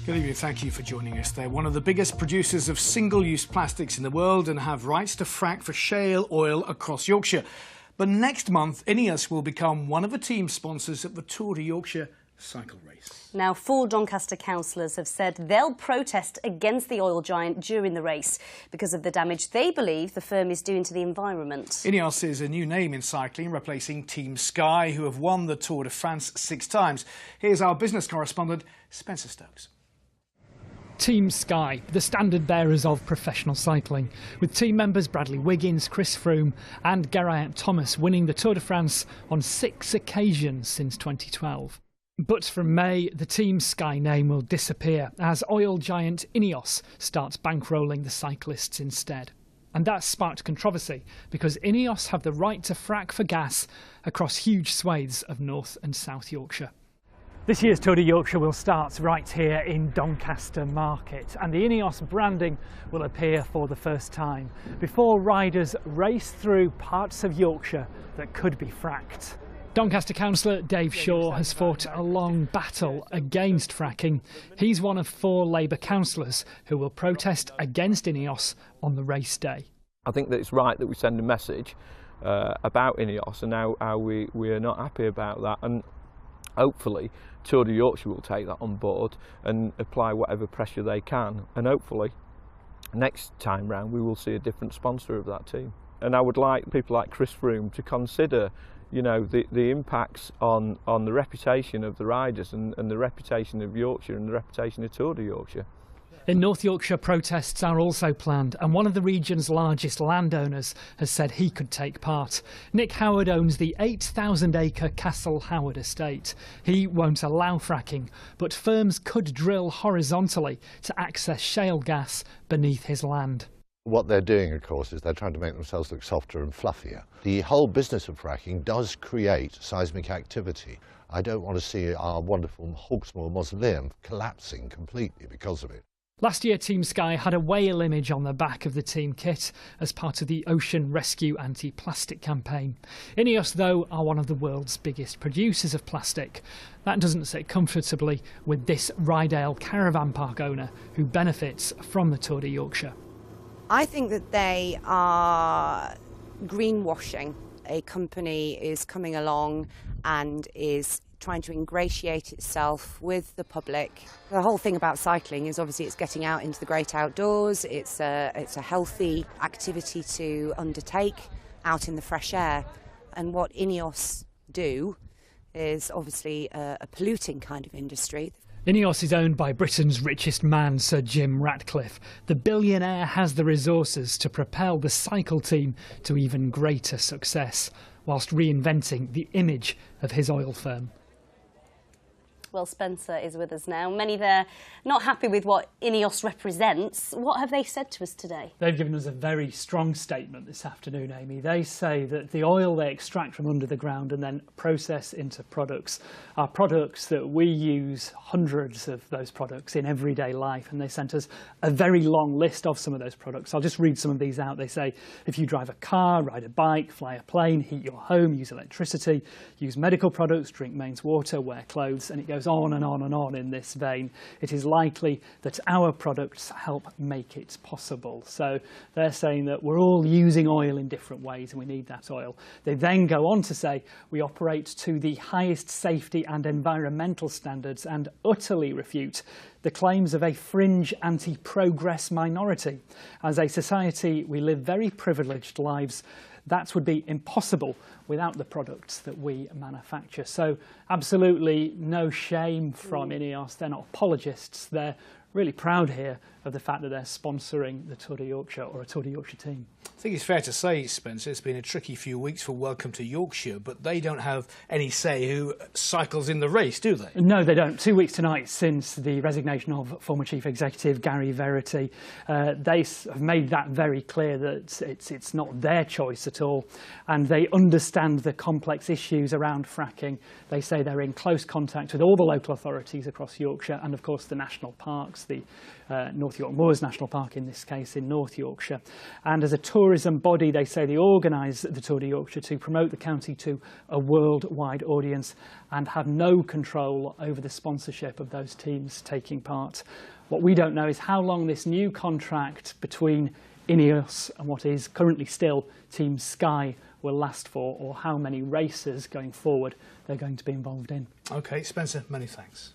Good evening, thank you for joining us. They're one of the biggest producers of single-use plastics in the world and have rights to frack for shale oil across Yorkshire. But next month, Ineos will become one of the team sponsors at the Tour de Yorkshire cycle race. Now, 4 Doncaster councillors have said they'll protest against the oil giant during the race because of the damage they believe the firm is doing to the environment. Ineos is a new name in cycling, replacing Team Sky, who have won the Tour de France 6 times. Here's our business correspondent, Spencer Stokes. Team Sky, the standard bearers of professional cycling, with team members Bradley Wiggins, Chris Froome and Geraint Thomas winning the Tour de France on 6 occasions since 2012. But from May, the Team Sky name will disappear as oil giant Ineos starts bankrolling the cyclists instead. And that sparked controversy because Ineos have the right to frack for gas across huge swathes of North and South Yorkshire. This year's Tour de Yorkshire will start right here in Doncaster Market, and the Ineos branding will appear for the first time before riders race through parts of Yorkshire that could be fracked. Doncaster councillor Dave Shaw has fought a long battle against fracking. He's one of 4 Labour councillors who will protest against Ineos on the race day. I think that it's right that we send a message about Ineos and how we are not happy about that, and hopefully Tour de Yorkshire will take that on board and apply whatever pressure they can, and hopefully next time round we will see a different sponsor of that team. And I would like people like Chris Froome to consider, you know, the impacts on the reputation of the riders and the reputation of Yorkshire and the reputation of Tour de Yorkshire. In North Yorkshire, protests are also planned, and one of the region's largest landowners has said he could take part. Nick Howard owns the 8,000-acre Castle Howard estate. He won't allow fracking, but firms could drill horizontally to access shale gas beneath his land. What they're doing, of course, is they're trying to make themselves look softer and fluffier. The whole business of fracking does create seismic activity. I don't want to see our wonderful Hawksmoor Mausoleum collapsing completely because of it. Last year, Team Sky had a whale image on the back of the team kit as part of the Ocean Rescue Anti-Plastic campaign. Ineos, though, are one of the world's biggest producers of plastic. That doesn't sit comfortably with this Rydale caravan park owner who benefits from the Tour de Yorkshire. I think that they are greenwashing. A company is coming along and is trying to ingratiate itself with the public. The whole thing about cycling is obviously it's getting out into the great outdoors. It's a healthy activity to undertake out in the fresh air. And what Ineos do is obviously a polluting kind of industry. Ineos is owned by Britain's richest man, Sir Jim Ratcliffe. The billionaire has the resources to propel the cycle team to even greater success, whilst reinventing the image of his oil firm. Well, Spencer is with us now. Many there not happy with what Ineos represents. What have they said to us today? They've given us a very strong statement this afternoon, Amy. They say that the oil they extract from under the ground and then process into products are products that we use, hundreds of those products in everyday life, and they sent us a very long list of some of those products. I'll just read some of these out. They say if you drive a car, ride a bike, fly a plane, heat your home, use electricity, use medical products, drink mains water, wear clothes, and it goes on and on and on in this vein, it is likely that our products help make it possible. So they're saying that we're all using oil in different ways and we need that oil. They then go on to say we operate to the highest safety and environmental standards and utterly refute the claims of a fringe anti-progress minority. As a society, we live very privileged lives. That would be impossible without the products that we manufacture. So absolutely no shame from Ineos. They're not apologists. They're really proud here of the fact that they're sponsoring the Tour de Yorkshire or a Tour de Yorkshire team. I think it's fair to say, Spencer, it's been a tricky few weeks for Welcome to Yorkshire, but they don't have any say who cycles in the race, do they? No, they don't. 2 weeks tonight since the resignation of former Chief Executive Gary Verity. They have made that very clear that it's not their choice at all, and they understand the complex issues around fracking. They say they're in close contact with all the local authorities across Yorkshire and, of course, the national parks. across the North York Moors National Park, in this case in North Yorkshire. And as a tourism body, they say they organise the Tour de Yorkshire to promote the county to a worldwide audience and have no control over the sponsorship of those teams taking part. What we don't know is how long this new contract between Ineos and what is currently still Team Sky will last for, or how many races going forward they're going to be involved in. OK, Spencer, many thanks.